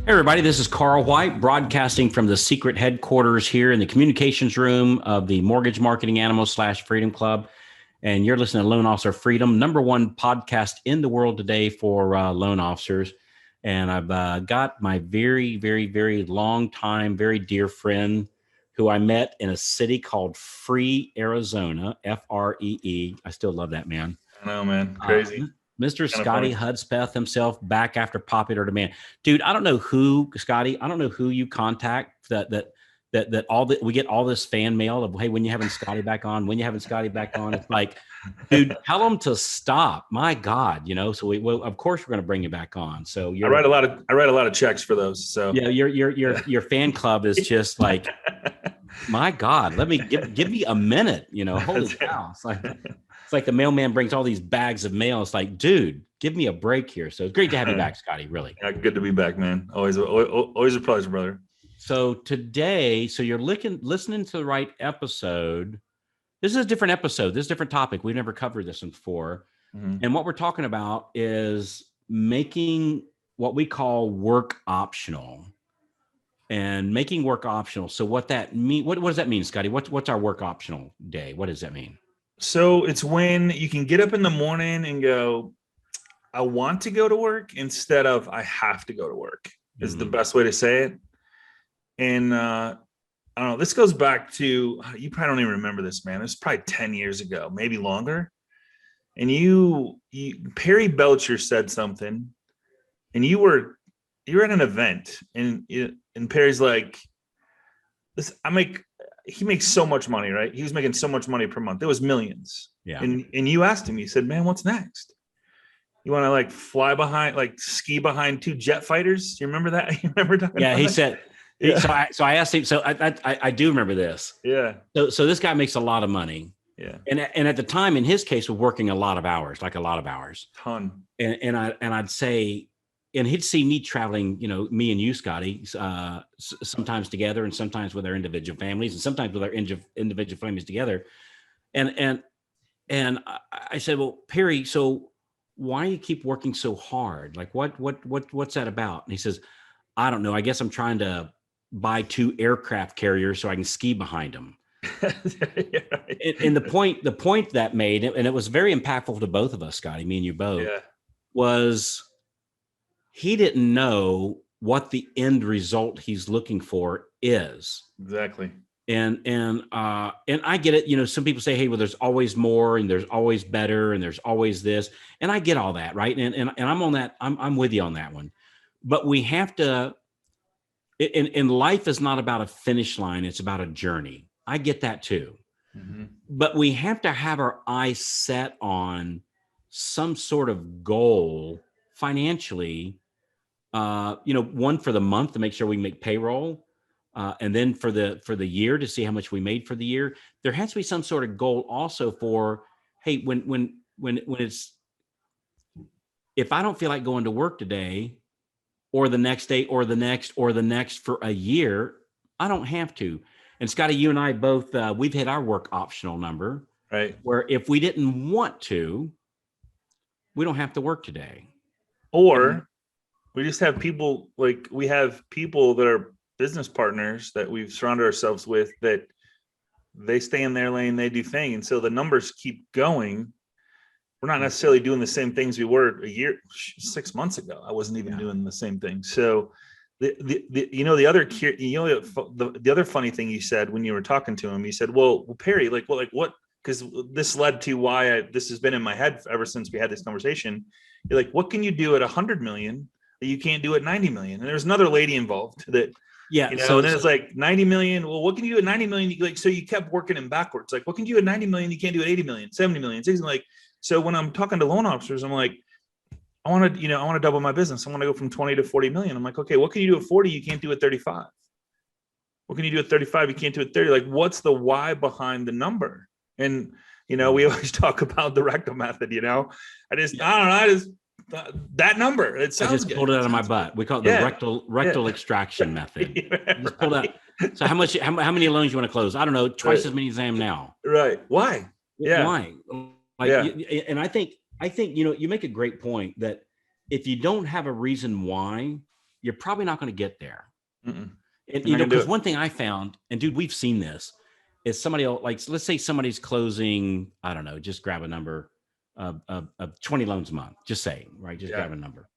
Hey everybody, this is Carl White broadcasting from the secret headquarters here in the communications room of the Mortgage Marketing Animals / Freedom Club. And you're listening to Loan Officer Freedom, #1 podcast in the world today for loan officers. And I've got my very, very, very long time, very dear friend who I met in a city called Free, Arizona, Free. I still love that man. I know, man. Crazy. Mr. Kinda Scotty funny. Hudspeth himself, back after popular demand. Dude, I don't know who, Scotty, I don't know who you contact that all that we get all this fan mail of, hey, when you having Scotty back on, when you having Scotty back on. It's like, dude, tell them to stop. My God, so well, of course we're going to bring you back on. So I write a lot of checks for those. So yeah, your fan club is just like, my God, let me give me a minute, holy cow. It's like the mailman brings all these bags of mail. It's like, dude, give me a break here. So it's great to have you back, Scotty, really. Yeah, good to be back, man. Always a pleasure, brother. So today, you're listening to the right episode. This is a different episode. This is a different topic. We've never covered this one before. Mm-hmm. And what we're talking about is making what we call work optional. And making work optional. So what that mean? What does that mean, Scotty? What's our work optional day? What does that mean? So it's when you can get up in the morning and go, I want to go to work instead of I have to go to work is the best way to say it. And I don't know, this goes back to, you probably don't even remember this, man. It's probably 10 years ago, maybe longer. And you Perry Belcher said something, and you were at an event, and Perry's like, this, he makes so much money, right? He was making so much money per month. It was millions. Yeah. And you asked him, you said, man, what's next? You want to like fly behind, like ski behind 2 jet fighters? You remember that? You remember talking Yeah, about he that? said, Yeah. so I asked him, so I do remember this. Yeah. So this guy makes a lot of money. Yeah. And at the time, in his case, was working a lot of hours. Ton. And I'd say, and he'd see me traveling, me and you, Scotty, sometimes together, and sometimes with our individual families, and sometimes with our individual families together. And I said, well, Perry, so why do you keep working so hard? Like, what's that about? And he says, I don't know. I guess I'm trying to buy 2 aircraft carriers so I can ski behind them. Yeah, right. And the point that made, and it was very impactful to both of us, Scotty, me and you both, Yeah. was he didn't know what the end result he's looking for is. Exactly. And I get it. Some people say, hey, well, there's always more, and there's always better, and there's always this. And I get all that. Right. And I'm on that. I'm with you on that one. But we have to, and life is not about a finish line. It's about a journey. I get that too. Mm-hmm. But we have to have our eyes set on some sort of goal financially, one for the month to make sure we make payroll. And then for the year to see how much we made for the year. There has to be some sort of goal also for, hey, when it's, if I don't feel like going to work today or the next day or the next or the next for a year, I don't have to. And Scotty, you and I both, we've hit our work optional number, Right. where if we didn't want to, we don't have to work today. Or we just have people, like we have people that are business partners that we've surrounded ourselves with, that they stay in their lane, they do thing. And so the numbers keep going. We're not necessarily doing the same things we were 6 months ago. I wasn't even doing the same thing. So the other funny thing you said when you were talking to him, you said, well, Perry, like what? Because this led to why this has been in my head ever since we had this conversation. You're like, what can you do at 100 million that you can't do at 90 million? And there's another lady involved that, so and then it's like 90 million. Well, what can you do at 90 million? So you kept working him backwards. Like, what can you do at 90 million? You can't do at 80 million, 70 million, 60 million. Like, so when I'm talking to loan officers, I'm like, I want to double my business. I want to go from 20 to 40 million. I'm like, okay, what can you do at 40? You can't do at 35. What can you do at 35? You can't do at 30. Like, what's the why behind the number? And, we always talk about the rectal method, that number. It sounds I just pulled it out of my butt. We call it the rectal extraction method. Just pulled out. So how many loans you want to close? I don't know. Twice as many as I am now. Right. Why? Yeah. Why? And I think, you make a great point that if you don't have a reason why, you're probably not going to get there. Mm-mm. And You're not gonna do because it. one thing I found, and dude, we've seen this, is somebody else, like, let's say somebody's closing, I don't know, just grab a number of 20 loans a month, just saying, right? Just Yeah. grab a number.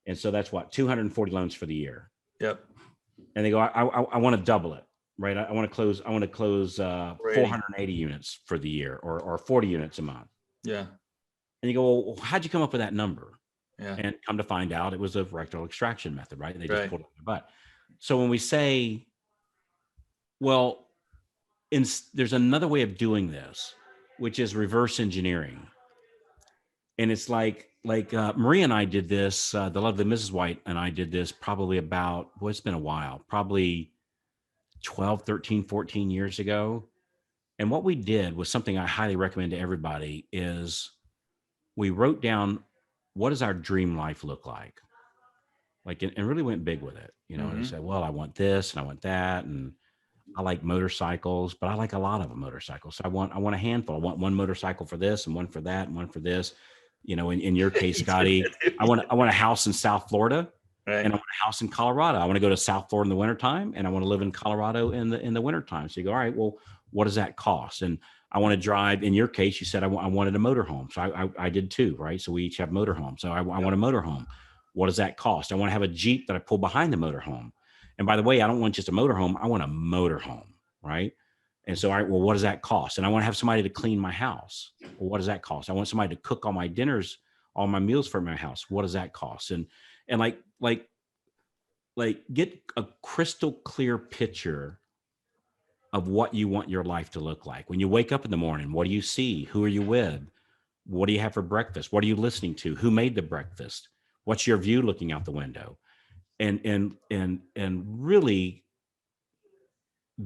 And so that's what, 240 loans for the year. Yep. And they go, I want to double it, right? I want to close 480 units for the year, or 40 units a month. Yeah. And you go, well, how'd you come up with that number? Yeah. And come to find out, it was a rectal extraction method, right? They just Right. pulled it in their butt. So when we say, well, there's another way of doing this, which is reverse engineering. And it's like Maria and I did this, the lovely Mrs. White and I did this probably about, well, it's been a while, probably 12, 13, 14 years ago. And what we did was something I highly recommend to everybody is we wrote down, what does our dream life look like? Like, and really went big with it, you know, Mm-hmm. and I said, well, I want this and I want that. And I like motorcycles, but I like a lot of motorcycles. So I want a handful. I want one motorcycle for this and one for that and one for this. You know, in your case, Scotty, I want a house in South Florida, Right. and I want a house in Colorado. I want to go to South Florida in the wintertime, and I want to live in Colorado in the wintertime. So you go, all right, well, what does that cost? And I want to drive. In your case, you said I wanted a motorhome. So I did too, right? So we each have motorhomes. So I want a motorhome. What does that cost? I want to have a Jeep that I pull behind the motorhome. And by the way, I don't want just a motorhome. I want a motorhome, right? And so, all right, well, what does that cost? And I want to have somebody to clean my house. Well, what does that cost? I want somebody to cook all my dinners, all my meals for my house. What does that cost? And like get a crystal clear picture of what you want your life to look like. When you wake up in the morning, what do you see? Who are you with? What do you have for breakfast? What are you listening to? Who made the breakfast? What's your view looking out the window? And really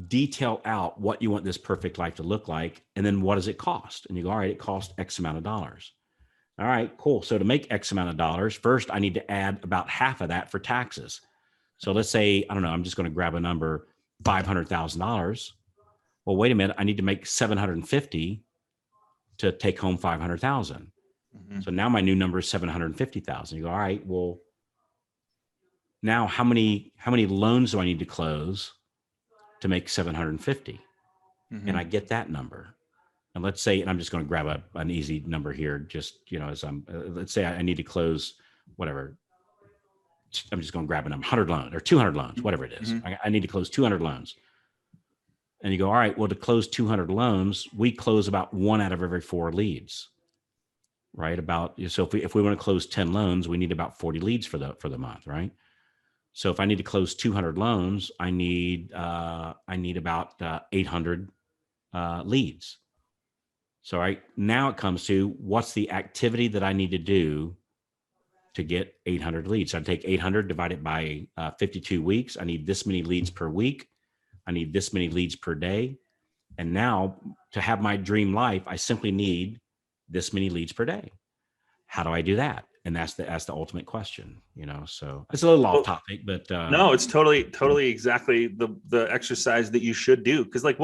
detail out what you want this perfect life to look like. And then what does it cost? And you go, all right, it costs X amount of dollars. All right, cool. So to make X amount of dollars, first I need to add about half of that for taxes. So let's say, I don't know, I'm just going to grab a number, $500,000. Well, wait a minute, I need to make 750 to take home 500,000. Mm-hmm. So now my new number is 750,000. You go, all right, well, now how many loans do I need to close to make 750? Mm-hmm. And I get that number. And let's say, and I'm just going to grab an easy number here, just, you know, as let's say I need to close whatever. I'm just going to grab a number, 100 loans or 200 loans, whatever it is. Mm-hmm. I need to close 200 loans. And you go, all right, well, to close 200 loans, we close about 1 out of every 4 leads, right? So if we want to close 10 loans, we need about 40 leads for the month, right? So if I need to close 200 loans, I need about 800 leads. So right now it comes to what's the activity that I need to do to get 800 leads. So I take 800, divide it by 52 weeks. I need this many leads per week. I need this many leads per day. And now to have my dream life, I simply need this many leads per day. How do I do that? And that's the ultimate question, you know? So it's a little off topic, but no, it's totally exactly the exercise that you should do. Cause like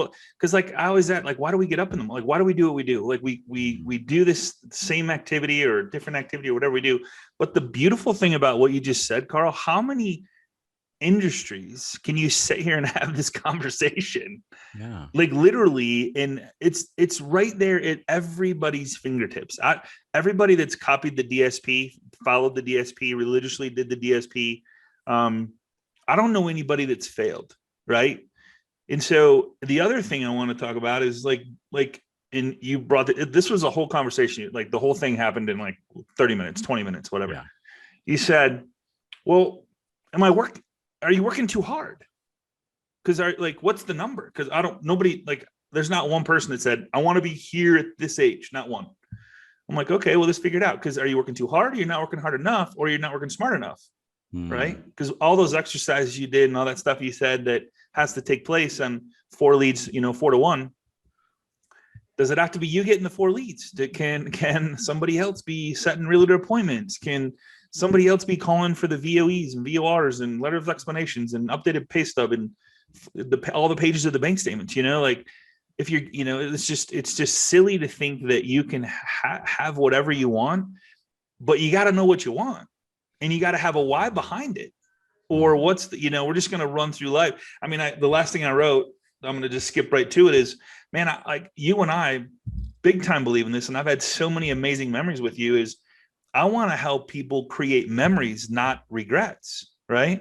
I always ask, like, why do we get up in them? Like, why do we do what we do? Like we do this same activity or different activity or whatever we do. But the beautiful thing about what you just said, Carl, how many industries can you sit here and have this conversation? Yeah, like literally, and it's right there at everybody's fingertips. Everybody that's copied the DSP, followed the DSP, religiously did the DSP. I don't know anybody that's failed, right? And so the other thing I want to talk about is like and you brought this was a whole conversation, like the whole thing happened in like 30 minutes, 20 minutes, whatever. yeah. You said, well, are you working too hard? Because what's the number? Because there's not one person that said, I want to be here at this age, not one. I'm like, okay, well, let's figure it out. Because are you working too hard? Or you're not working hard enough, or you're not working smart enough, right? Because all those exercises you did and all that stuff you said that has to take place on 4 leads, 4 to 1. Does it have to be you getting the 4 leads? Can somebody else be setting realtor appointments? Can somebody else be calling for the VOEs and VORs and letter of explanations and updated pay stub and all the pages of the bank statements? Like if you're, it's just silly to think that you can have whatever you want, but you got to know what you want and you got to have a why behind it. or what's the, we're just going to run through life. I mean, the last thing I wrote, I'm going to just skip right to it, is, man, like you and I big time believe in this. And I've had so many amazing memories with you, is I want to help people create memories, not regrets. Right.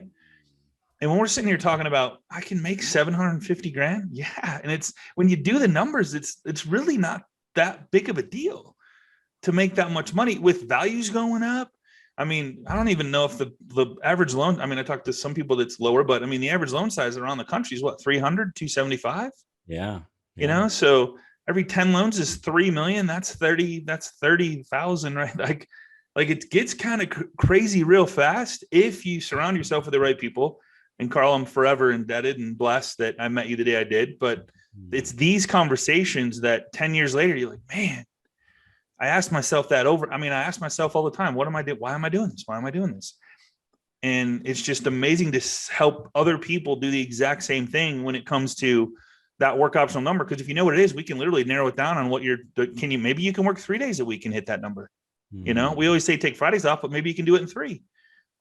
And when we're sitting here talking about, I can make 750 grand. Yeah. And it's, when you do the numbers, it's really not that big of a deal to make that much money with values going up. I mean, I don't even know if the average loan, I mean, I talked to some people that's lower, but I mean, the average loan size around the country is what, 300, 275? Yeah. So every 10 loans is 3 million. That's 30,000, right? Like it gets kind of crazy real fast if you surround yourself with the right people. And Carl, I'm forever indebted and blessed that I met you the day I did. But it's these conversations that 10 years later, you're like, man, I asked myself that over. I mean, I ask myself all the time, what am I doing? Why am I doing this? Why am I doing this? And it's just amazing to help other people do the exact same thing when it comes to that work optional number. Because if you know what it is, we can literally narrow it down on what maybe you can work 3 days a week and hit that number. We always say take Fridays off, but maybe you can do it in 3.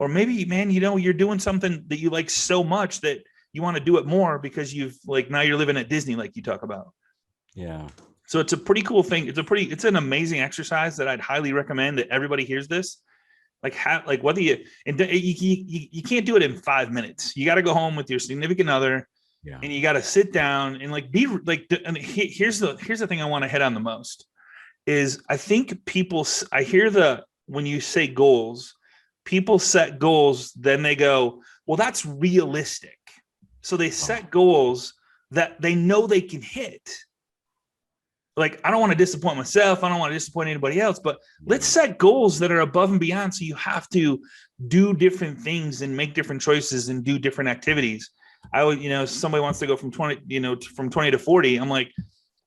Or maybe, man, you're doing something that you like so much that you want to do it more because you've now you're living at Disney, like you talk about. Yeah. So it's a pretty cool thing. It's an amazing exercise that I'd highly recommend that everybody hears this. Whether you can't do it in 5 minutes. You got to go home with your significant other, and you got to sit down and and here's the thing I want to hit on the most is I think when you say goals, people set goals, then they go, well, that's realistic. So they set goals that they know they can hit. Like, I don't want to disappoint myself. I don't want to disappoint anybody else, but let's set goals that are above and beyond. So you have to do different things and make different choices and do different activities. I would, somebody wants to go from 20 to 40. I'm like,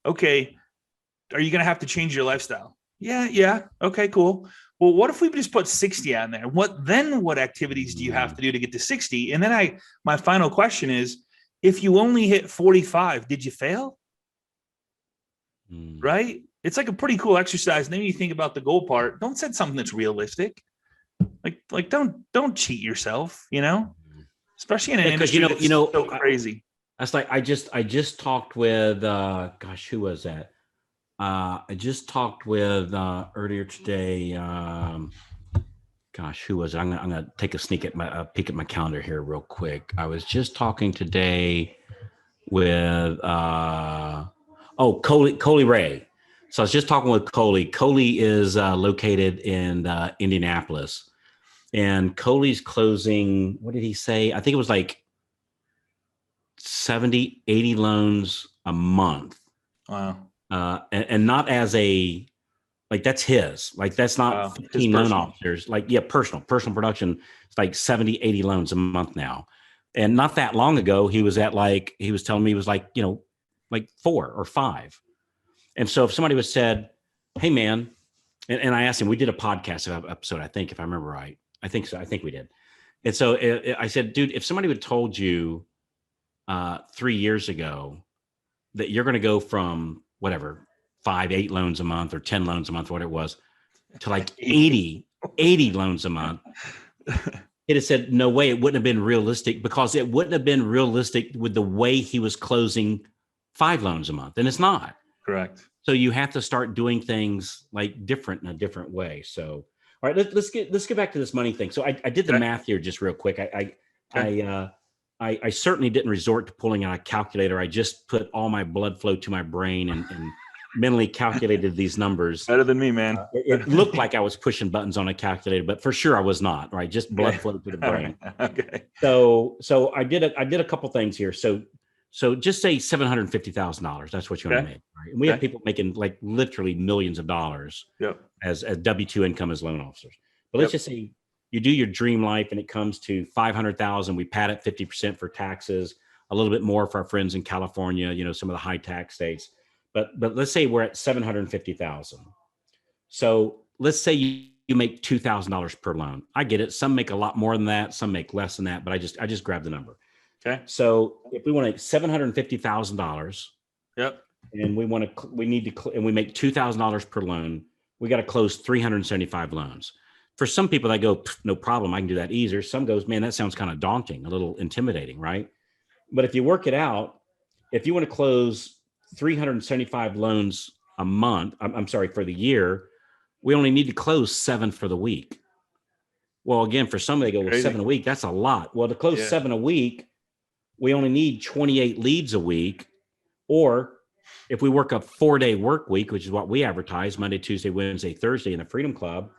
okay, are you going to have to change your lifestyle? Yeah. Okay, cool. Well, what if we just put 60 on there? What activities do you have to do to get to 60? And then my final question is, if you only hit 45, did you fail? Right? It's like a pretty cool exercise. And then you think about the goal part. Don't set something that's realistic. Like don't cheat yourself, especially in an industry that's so crazy. That's like, I just talked with, who was that? I just talked with earlier today. Who was it? I'm gonna take a peek at my calendar here real quick. I was just talking today with Coley Ray. So I was just talking with Coley. Coley is located in Indianapolis, and Coley's closing. What did he say? I think it was like 70, 80 loans a month. Wow. And not as that's his, that's not 15 loan officers, personal production. It's like 70, 80 loans a month now. And not that long ago, he was telling me he was 4 or 5. And so if somebody was said, hey man, and I asked him, we did a podcast episode, I think, if I remember right. I think so. I think we did. And so I said, dude, if somebody would told you 3 years ago that you're going to go from whatever, 5, 8 loans a month or 10 loans a month, what it was, to 80 loans a month, it had said, no way, it wouldn't have been realistic, because it wouldn't have been realistic with the way he was closing 5 loans a month. And it's not. Correct. So you have to start doing things different in a different way. So, all right, let's get back to this money thing. So I did the math here just real quick. I certainly didn't resort to pulling out a calculator. I just put all my blood flow to my brain and mentally calculated these numbers. Better than me, man. It looked like I was pushing buttons on a calculator, but for sure I was not. Right, just blood flow to the brain. Okay. So I did a couple things here. So just say $750,000. That's what you're going to make. Right? And we have people making literally millions of dollars as W-2 income as loan officers. But let's just say you do your dream life and it comes to 500,000. We pad it 50% for taxes, a little bit more for our friends in California, some of the high tax states. But let's say we're at 750,000. So let's say you make $2,000 per loan. I get it. Some make a lot more than that. Some make less than that. But I just grabbed the number. Okay. So if we want to $750,000, and we make $2,000 per loan, we got to close 375 loans. for some people that go, no problem, I can do that easier. Some goes, man, that sounds kind of daunting, a little intimidating, right? But if you work it out, if you want to close 375 loans a month, I'm sorry, for the year, we only need to close 7 for the week. Well, again, for some, they go, well, Crazy. 7 a week, that's a lot. Well, to close 7 a week, we only need 28 leads a week. Or if we work a 4-day work week, which is what we advertise, Monday, Tuesday, Wednesday, Thursday in the Freedom Club,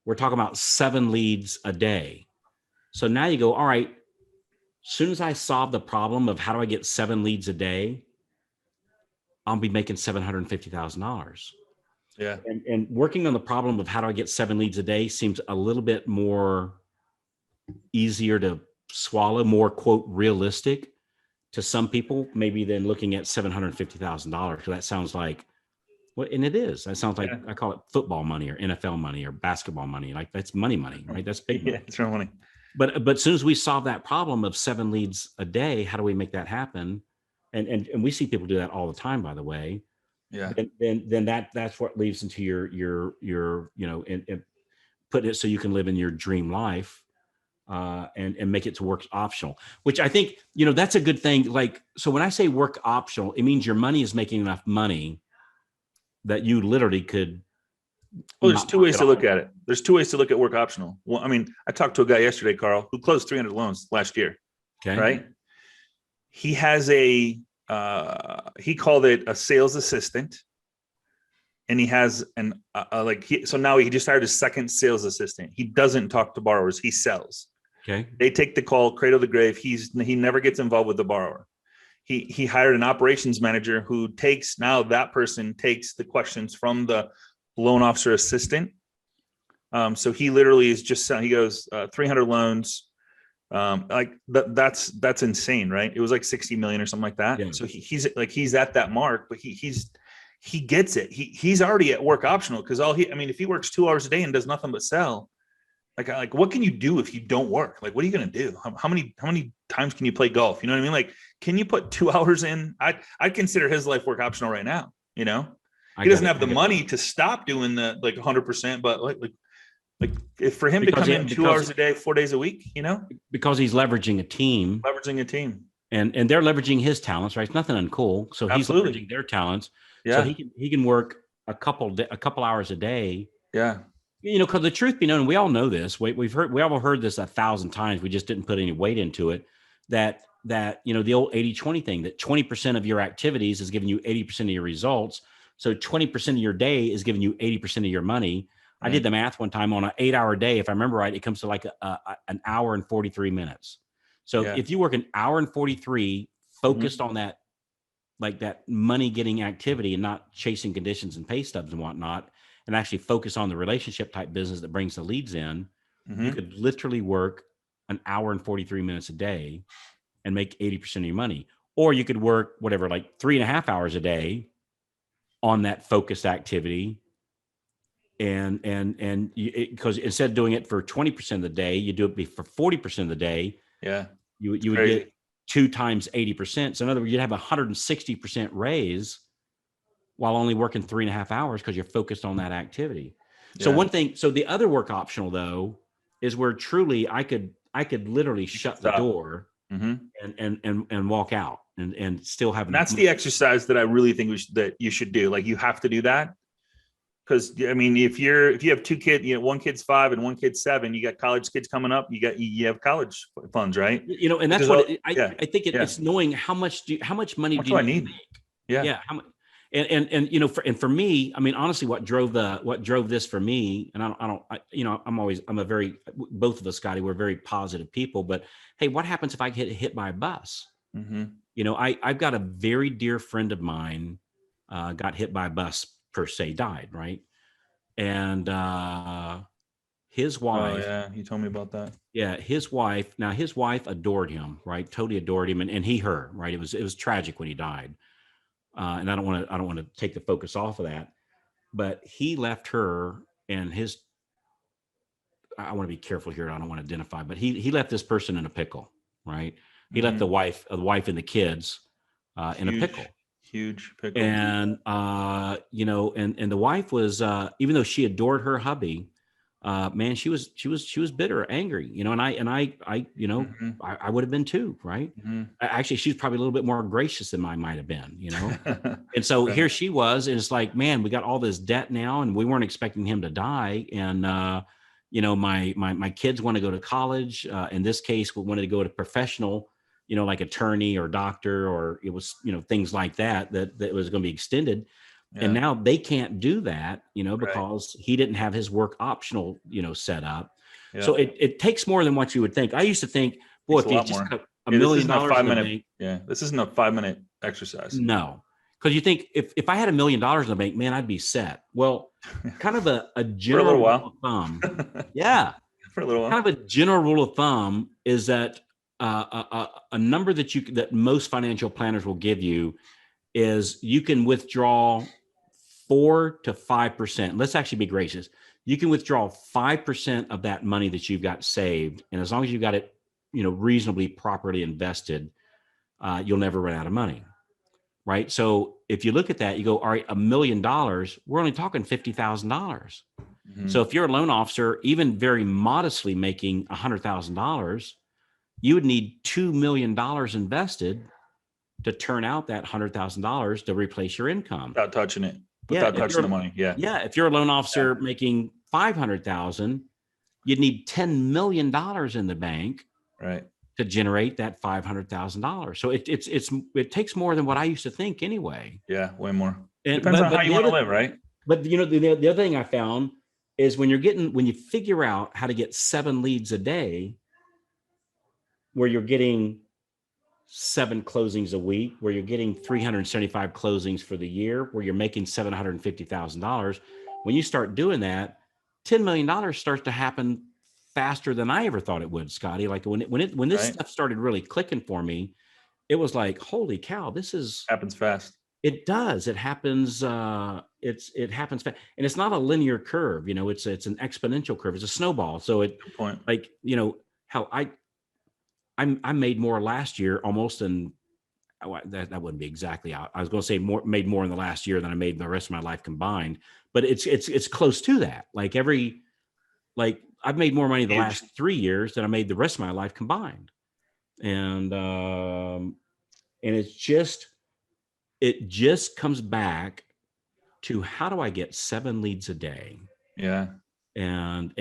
we're talking about 7 leads a day. So now you go, all right, as soon as I solve the problem of how do I get 7 leads a day, I'll be making $750,000. Yeah. And working on the problem of how do I get 7 leads a day seems a little bit more easier to swallow, more quote realistic to some people, maybe than looking at $750,000. Because that sounds like, well, and it is. That sounds like, I call it football money or NFL money or basketball money. Like that's money, right? That's big money. Yeah, it's real money. But as soon as we solve that problem of 7 leads a day, how do we make that happen? And we see people do that all the time, by the way. Yeah. Then that's what leads into your and put it so you can live in your dream life, and make it to work optional, which I think, that's a good thing. Like, so when I say work optional, it means your money is making enough money that you literally could. Well, there's 2 ways to look at it. There's 2 ways to look at work optional. Well, I mean, I talked to a guy yesterday, Carl, who closed 300 loans last year. Okay. Right. He has he called it a sales assistant. And he has so now he just hired a second sales assistant. He doesn't talk to borrowers. He sells. Okay. They take the call, cradle to grave. He never gets involved with the borrower. He hired an operations manager who that person takes the questions from the loan officer assistant. So he literally is just selling. He goes 300 loans. That's insane, right? It was like 60 million or something like that. Yeah. So he's at that mark, but he gets it. He's already at work optional because if he works 2 hours a day and does nothing but sell, like what can you do if you don't work? Like, what are you going to do? How many times can you play golf? You know what I mean? Like, can you put 2 hours in? I'd consider his life work optional right now. He doesn't have the money to stop doing the 100%, but like if for him to come in 2 hours a day, 4 days a week, because he's leveraging a team, and they're leveraging his talents, right? It's nothing uncool. So he's leveraging their talents. Yeah. So he can work a couple hours a day. Yeah. Because the truth be known, we all know this. We all heard this 1,000 times. We just didn't put any weight into it. That the old 80-20 thing, that 20% of your activities is giving you 80% of your results. So 20% of your day is giving you 80% of your money. Right. I did the math one time on an 8-hour day. If I remember right, it comes to like an hour and 43 minutes. So if you work an hour and 43 focused on that, like that money getting activity and not chasing conditions and pay stubs and whatnot, and actually focus on the relationship type business that brings the leads in, you could literally work an hour and 43 minutes a day and make 80% of your money. Or you could work whatever, like 3.5 hours a day on that focused activity. And because instead of doing it for 20% of the day, you do it for 40% of the day. Yeah. You would get 2 times 80%. So in other words, you'd have 160% raise while only working 3.5 hours because you're focused on that activity. Yeah. So the other work optional though is where truly I could literally shut the door and walk out and still have. And that's the exercise that I really think that you should do. Like, you have to do that. Because I mean, if you have 2 kids, one kid's 5 and one kid's 7, you got college kids coming up, you have college funds, right? And that's I think it's knowing how much money do you need to make? Yeah. Yeah. And for me, I mean, honestly, what drove this for me, and both of us, Scotty, we're very positive people, but hey, what happens if I get hit by a bus? I've got a very dear friend of mine, got hit by a bus per se, died, right? And his wife. Oh yeah, you told me about that. Yeah, his wife adored him, right? Totally adored him, and he her, right? It was tragic when he died. And I don't want to take the focus off of that, but he left her and I want to be careful here. I don't want to identify, but he left this person in a pickle, right? He left the wife and the kids in a pickle. Huge pickle. And and the wife was, even though she adored her hubby, man, she was bitter, angry, and I Mhm. I would have been too, right? Mhm. Actually, she's probably a little bit more gracious than I might have been. And so Right. here she was, and it's like, man, we got all this debt now, and we weren't expecting him to die. And my kids want to go to college. In this case, we wanted to go to professional, like attorney or doctor, or it was, things like that was going to be extended. And Yeah. now they can't do that, Right. because he didn't have his work optional, set up. Yeah. So it takes more than what you would think. I used to think, boy, Takes if a you lot just more. had a Yeah, this million isn't a dollars in the 5 minute. bank. Yeah, this isn't a 5 minute exercise. No, because you think if I had $1 million in the bank, man, I'd be set. Well, kind of a For a little general rule while. of thumb. Yeah. For a little while. Kind of a general rule of thumb is that a number that most financial planners will give you is you can withdraw 4 to 5%. Let's actually be gracious. You can withdraw 5% of that money that you've got saved. And as long as you got it, reasonably properly invested, you'll never run out of money. Right. So if you look at that, you go, all right, $1 million, we're only talking $50,000. Mhm. So if you're a loan officer, even very modestly making $100,000, you would need $2 million invested to turn out that $100,000 to replace your income. Without touching it. Yeah, Without touching the money. Yeah. Yeah, if you're a loan officer making 500,000, you'd need $10 million in the bank Right. to generate that $500,000. So it takes more than what I used to think anyway. Yeah. Way more. And Depends on how the you want to other- live, right? But the other thing I found is when you figure out how to get 7 leads a day, where you're getting 7 closings a week, where you're getting 375 closings for the year, where you're making $750,000. When you start doing that, $10 million starts to happen faster than I ever thought it would, Scotty. Like when this Right. stuff started really clicking for me, it was like, holy cow, Happens fast. it does. It happens. It happens fast, and it's not a linear curve. It's an exponential curve. It's a snowball. So Good point. like, how I made more last year almost than that wouldn't be exactly out. I was going to say made more in the last year than I made the rest of my life combined, but it's close to that. Like I've made more money the Huge. last 3 years than I made the rest of my life combined. And it just comes back to, how do I get 7 leads a day? Yeah. And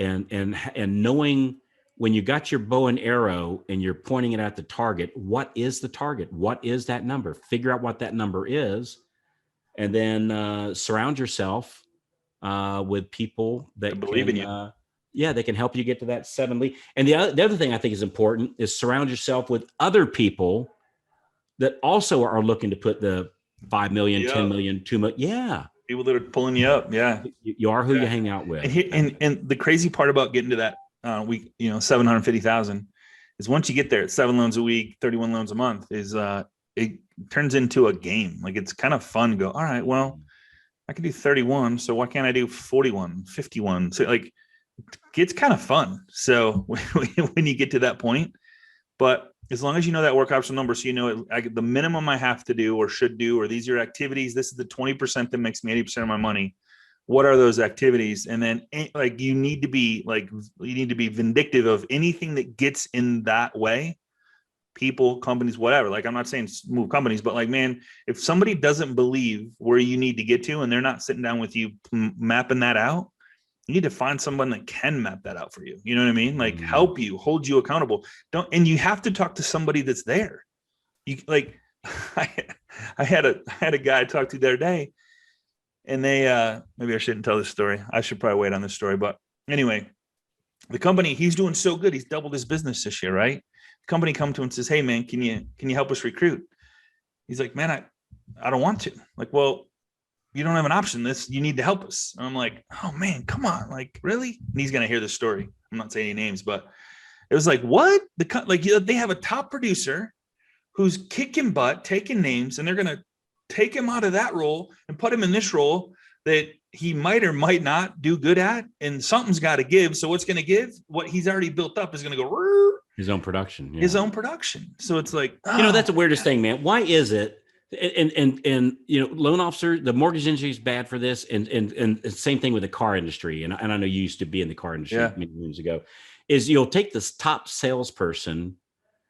knowing when you got your bow and arrow and you're pointing it at the target, what is the target? What is that number? Figure out what that number is, and then surround yourself with people that believe in you. They can help you get to that 7 lead. And the other thing I think is important is surround yourself with other people that also are looking to put the 5 million, 10 million, 2 million. Yeah. People that are pulling you up. Yeah. You are who you hang out with. And the crazy part about getting to that week, 750,000 is once you get there at 7 loans a week, 31 loans a month, is it turns into a game. Like, it's kind of fun to go, all right, well, I can do 31. So why can't I do 41, 51? So like, it's kind of fun. So when you get to that point, but as long as you know that work option number, so the minimum I have to do or should do, or these are activities, this is the 20% that makes me 80% of my money. What are those activities? And then like, you need to be vindictive of anything that gets in that way. People, companies, whatever. Like, I'm not saying move companies, but like, man, if somebody doesn't believe where you need to get to and they're not sitting down with you mapping that out, you need to find someone that can map that out for you. You know what I mean? Like, help you, hold you accountable. And you have to talk to somebody that's there. You like, I had a guy I talked to the other day, and they, maybe I shouldn't tell this story. I should probably wait on this story, but anyway, the company, he's doing so good. He's doubled his business this year, right? The company come to him and says, hey man, can you help us recruit? He's like, man, I don't want to. Like, well, you don't have an option. You need to help us. And I'm like, oh man, come on. Like, really? And he's going to hear this story. I'm not saying any names, but it was like, what? They have a top producer who's kicking butt, taking names, and they're going to take him out of that role and put him in this role that he might or might not do good at. And something's got to give. So what's going to give? What he's already built up is going to go. His own production. Yeah. His own production. So it's like, that's the weirdest thing, man. Why is it And loan officer, the mortgage industry is bad for this, and same thing with the car industry. And I know you used to be in the car industry Yeah. many years ago. Is you'll take this top salesperson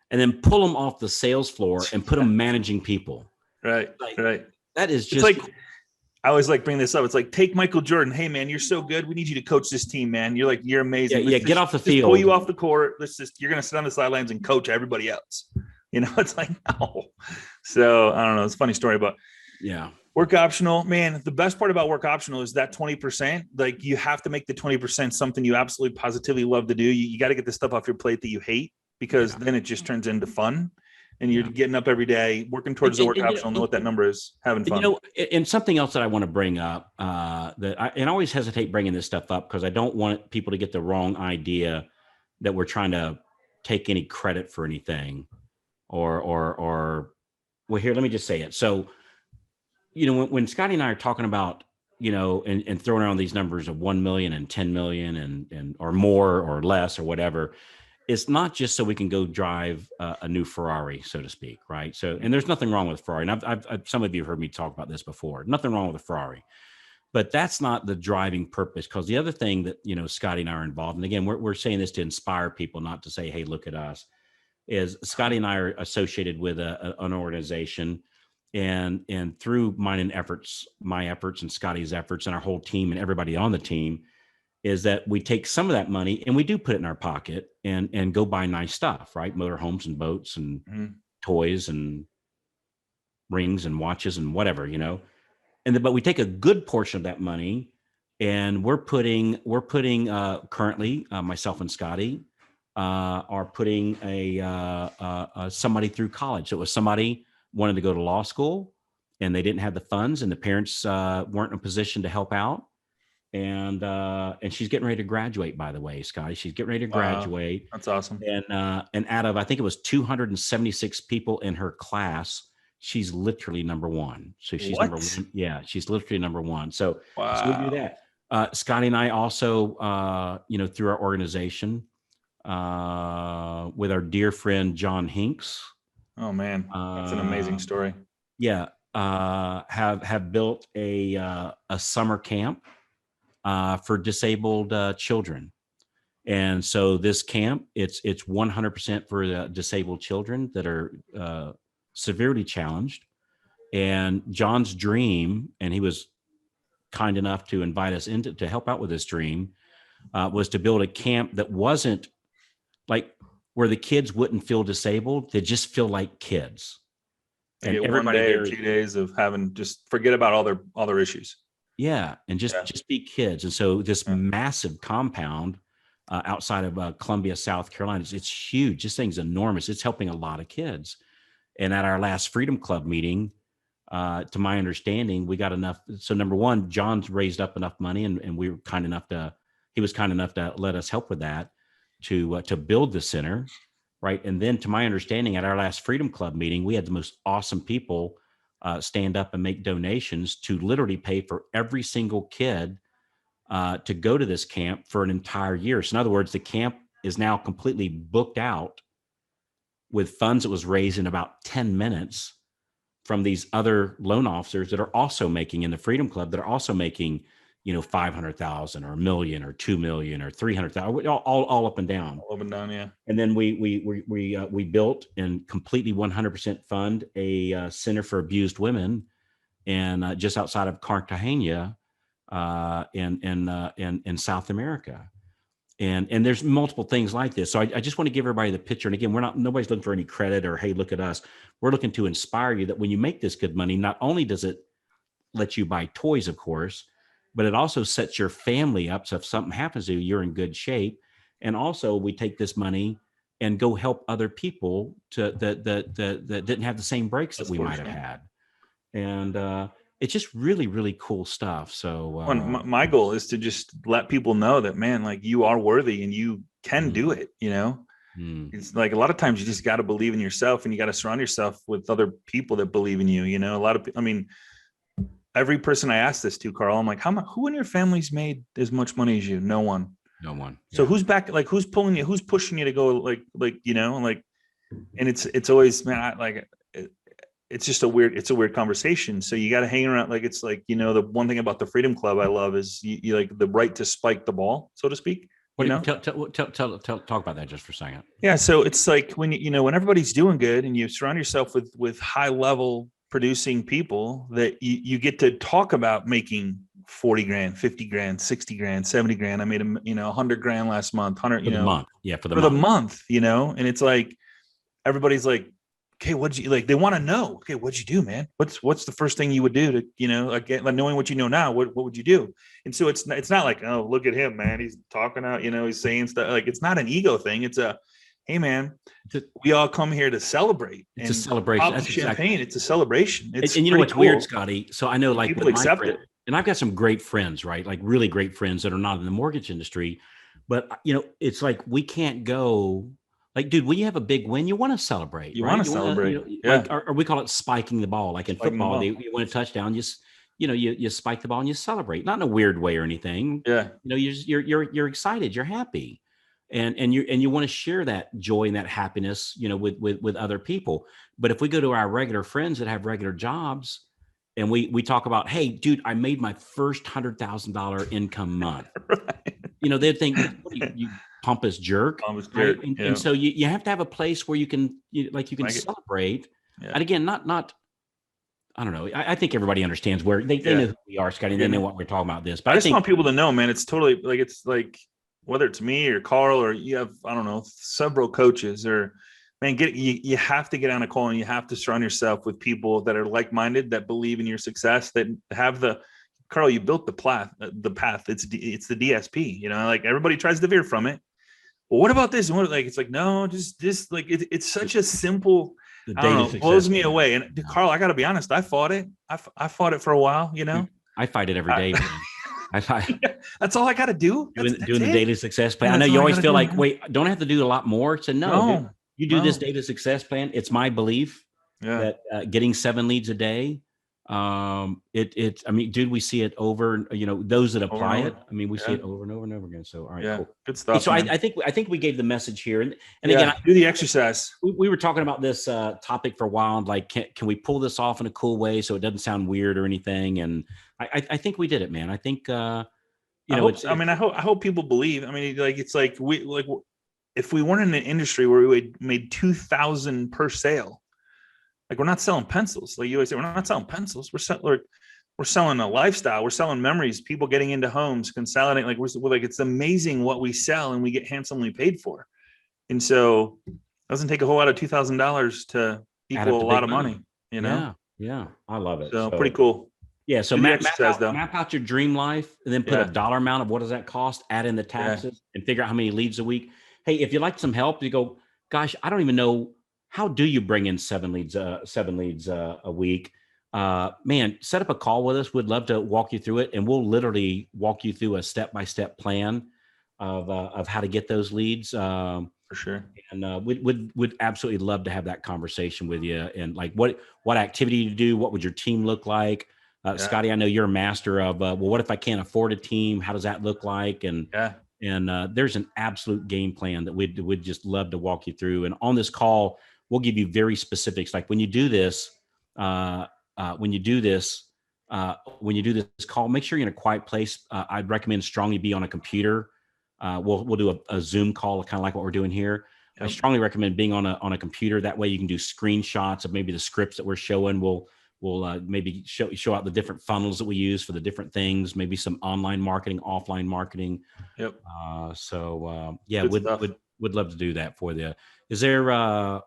and then pull them off the sales floor and put them managing people. Right. Like, Right. that is It's just like, I always like bring this up. It's like, take Michael Jordan. Hey man, you're so good. We need you to coach this team, man. You're amazing. yeah. Get off the Let's just pull field. you off the court. You're going to sit on the sidelines and coach everybody else. It's like, no. So I don't know. It's a funny story, but Yeah. work optional, man. The best part about work optional is that 20%, like you have to make the 20% something you absolutely positively love to do. You got to get the stuff off your plate that you hate, because then it just turns into fun. And you're getting up every day, working towards the work optional, know what that number is, having fun. And something else that I want to bring up, that I always hesitate bringing this stuff up because I don't want people to get the wrong idea that we're trying to take any credit for anything, or well, here, let me just say it. So, when Scotty and I are talking about, and throwing around these numbers of 1 million and 10 million and or more or less or whatever, it's not just so we can go drive a new Ferrari, so to speak, right? So, and there's nothing wrong with Ferrari. And I've some of you have heard me talk about this before. Nothing wrong with a Ferrari, but that's not the driving purpose. Because the other thing that Scotty and I are involved in, again, we're saying this to inspire people, not to say, "Hey, look at us." Is Scotty and I are associated with an organization, and through my efforts and Scotty's efforts and our whole team and everybody on the team, is that we take some of that money and we do put it in our pocket and go buy nice stuff, right? Motor homes and boats and toys and rings and watches and whatever, but we take a good portion of that money and we're putting currently myself and Scotty are putting somebody through college. So it was somebody wanted to go to law school and they didn't have the funds and the parents weren't in a position to help out. And she's getting ready to graduate, by the way, Scotty. She's getting ready to graduate. That's awesome. And out of, I think it was 276 people in her class, she's literally number one. So she's number one. Yeah, she's literally number one. So we do that. Scotty and I also, through our organization, with our dear friend John Hinks. Oh man, that's an amazing story. Yeah, have built a summer camp for disabled children. And so this camp, it's 100% for the disabled children that are severely challenged. And John's dream, and he was kind enough to invite us to help out with this dream, was to build a camp that wasn't like where the kids wouldn't feel disabled. They just feel like kids. And everybody 1 day or 2 days of having, just forget about all their issues. Yeah. And just be kids. And so this massive compound outside of Columbia, South Carolina, it's huge. This thing's enormous. It's helping a lot of kids. And at our last Freedom Club meeting, to my understanding, we got enough. So number one, John's raised up enough money and he was kind enough to let us help with that to build the center. Right. And then to my understanding, at our last Freedom Club meeting, we had the most awesome people stand up and make donations to literally pay for every single kid to go to this camp for an entire year. So in other words, the camp is now completely booked out with funds that was raised in about 10 minutes from these other loan officers that are also making in the Freedom Club, that are also making, 500,000 or $1 million or 2 million or 300,000, all up and down. All up and down, yeah. And then we built and completely 100% fund a center for abused women, and just outside of Cartagena, in South America. And there's multiple things like this. So I just want to give everybody the picture. And again, nobody's looking for any credit or, hey, look at us. We're looking to inspire you that when you make this good money, not only does it let you buy toys, of course, but it also sets your family up. So if something happens to you, you're in good shape. And also we take this money and go help other people that didn't have the same breaks that we might have had. And it's just really, really cool stuff. So my goal is to just let people know that, man, like, you are worthy and you can do it. It's like, a lot of times you just got to believe in yourself, and you got to surround yourself with other people that believe in you. A lot of, every person I ask this to, Carl, I'm like, who in your family's made as much money as you? No one. Yeah. So who's back? Like, who's pulling you? Who's pushing you to go? And it's always, man, it's just it's a weird conversation. So you got to hang around. Like, it's like, the one thing about the Freedom Club I love is you like the right to spike the ball, so to speak. What do you talk about that just for a second? Yeah. So it's like when, when everybody's doing good and you surround yourself with high level producing people, that you get to talk about making 40 grand, 50 grand, 60 grand, 70 grand. I made a, 100 grand last month, 100, For the month. Yeah. For the month, and it's like, everybody's like, okay, what'd you like? They want to know, okay, what'd you do, man? What's the first thing you would do to, like knowing what you know now, what would you do? And so it's not like, oh, look at him, man. He's talking out, he's saying stuff. Like, it's not an ego thing. It's a, hey man, we all come here to celebrate. It's a celebration. That's champagne. It's a celebration. And you know what's cool. Weird, Scotty? So I know, like, people accept it. And I've got some great friends, right? Like really great friends that are not in the mortgage industry, but it's like, we can't go. Like, dude, when you have a big win, you want to celebrate. You want to celebrate. Yeah. Like, or we call it spiking the ball. Like in football, you win a touchdown, you spike the ball and you celebrate, not in a weird way or anything. Yeah. You're excited, you're happy, and you want to share that joy and that happiness, with other people. But if we go to our regular friends that have regular jobs, and we talk about, hey, dude, I made my first $100,000 income month. Right. They'd think, what are you pompous jerk. Right? And so you have to have a place where you can celebrate. Yeah. And again, not I don't know. I think everybody understands where they know who we are, Scotty, and they know what we're talking about this. But I just want people to know, man, it's totally like, it's like, whether it's me or Carl, or you have, I don't know, several coaches, or man, you have to get on a call, and you have to surround yourself with people that are like-minded, that believe in your success, that have Carl, you built the path. It's the DSP, like everybody tries to veer from it. Well, what about this? And it's like, no, just like, it's such a simple, I don't know, blows me away. And Carl, I got to be honest, I fought it. I fought it for a while, I fight it every day. I fight. That's all I got to do. Doing the daily success plan. I know you always feel like, wait, don't I have to do a lot more? So no, you do this daily success plan. It's my belief that getting 7 leads a day, I mean, dude, we see it over, those that apply it. I mean, we see it over and over and over again. So, all right, cool. Good stuff. So I think we gave the message here, and again, do the exercise. We were talking about this topic for a while, and like, can we pull this off in a cool way so it doesn't sound weird or anything? And I think we did it, man. I think I hope people believe. I mean, like, it's like if we weren't in an industry where we made 2,000 per sale. Like, we're not selling pencils. Like you always say, we're not selling pencils. We're selling a lifestyle. We're selling memories. People getting into homes, consolidating. Like, we're like, it's amazing what we sell, and we get handsomely paid for. And so, it doesn't take a whole lot of $2,000 to equal a lot of money. Yeah, I love it. So pretty cool. Yeah. So map out your dream life, and then put a dollar amount of what does that cost. Add in the taxes, and figure out how many leads a week. Hey, if you'd like some help, you go, gosh, I don't even know. How do you bring in 7 leads a week? Man, set up a call with us. We'd love to walk you through it, and we'll literally walk you through a step-by-step plan of how to get those leads. For sure. And we'd absolutely love to have that conversation with you. And like, what activity to do? What would your team look like? Scotty, I know you're a master of, well, what if I can't afford a team? How does that look like? And there's an absolute game plan that we'd just love to walk you through. And on this call, we'll give you very specifics. Like when you do this call, make sure you're in a quiet place. I'd recommend strongly be on a computer. We'll do a Zoom call, kind of like what we're doing here. Yep. I strongly recommend being on a computer. That way you can do screenshots of maybe the scripts that we're showing. We'll maybe show out the different funnels that we use for the different things, maybe some online marketing, offline marketing. Yep. Would love to do that for you. Is there a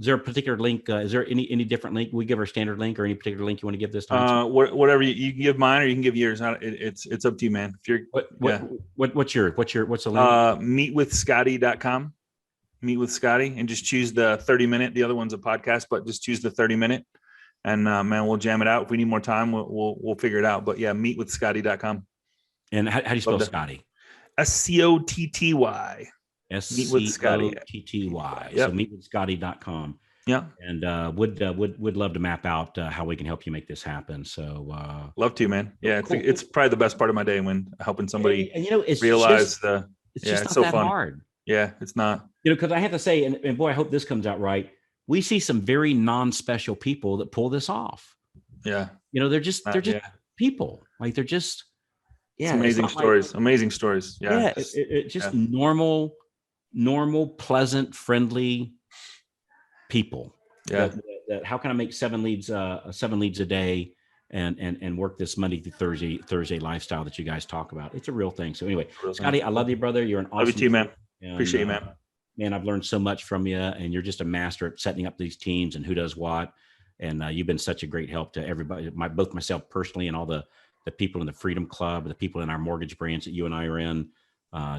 particular link? Is there any different link? We give our standard link, or any particular link you want to give this time? Whatever you can give mine, or you can give yours. It's up to you, man. If you're what's the link? Meetwithscotty.com. Meet with Scotty, and just choose the 30-minute. The other one's a podcast, but just choose the 30-minute, and man, we'll jam it out. If we need more time, we'll figure it out. But yeah, meetwithscotty.com. And how do you spell Scotty? SCOTTY. SCOTTY. Yep. So meetwithscotty.com. Yeah. And would love to map out how we can help you make this happen. So love to, man. Yeah, cool. It's probably the best part of my day, when helping somebody it's realize it's so fun. Hard. Yeah, it's not. Because I have to say, and boy, I hope this comes out right. we see some very non-special people that pull this off. Yeah. They're just people. Like they're just, it's amazing stories. Amazing stories. Yeah. Just normal, pleasant, friendly people. Yeah. That how can I make 7 leads a day and work this Monday through Thursday lifestyle that you guys talk about? It's a real thing. So anyway, Scotty, I love you, brother. You're an awesome. Love you too, man. And, appreciate you, man. Man, I've learned so much from you, and you're just a master at setting up these teams and who does what. And you've been such a great help to everybody, both myself personally and all the people in the Freedom Club, the people in our mortgage branch that you and I are in.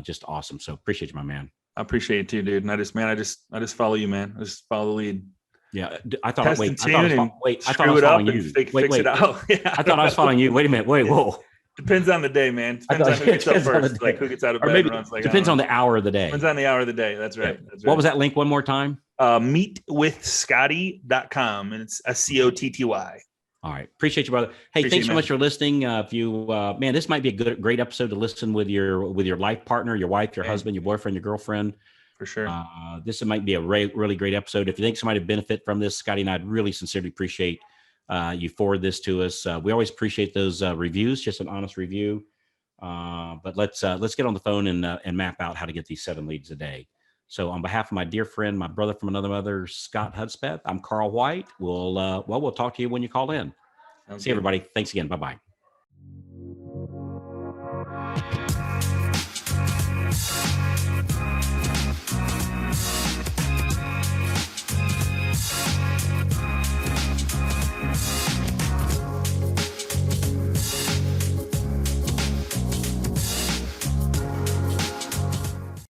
Just awesome. So appreciate you, my man. I appreciate it too, dude. And I just follow you, man. I just follow the lead. Yeah, I thought. I was following you. Fix it out. Yeah. I thought I was following you. Wait a minute. Whoa. Depends on the day, man. Depends on who gets up first. Like who gets out of bed. Or maybe depends on the hour of the day. Depends on the hour of the day. That's right. That's right. What was that link one more time? Meetwithscotty.com, and it's Cotty. All right. Appreciate you, brother. Hey, thanks so much for listening. If you, man, this might be a great episode to listen with your life partner, your wife, your husband, your boyfriend, your girlfriend. For sure. This might be a really great episode. If you think somebody would benefit from this, Scotty and I'd really sincerely appreciate you forward this to us. We always appreciate those reviews, just an honest review. But let's get on the phone and map out how to get these 7 leads a day. So on behalf of my dear friend, my brother from another mother, Scott Hudspeth, I'm Carl White. We'll talk to you when you call in. See everybody. Thanks again. Bye-bye.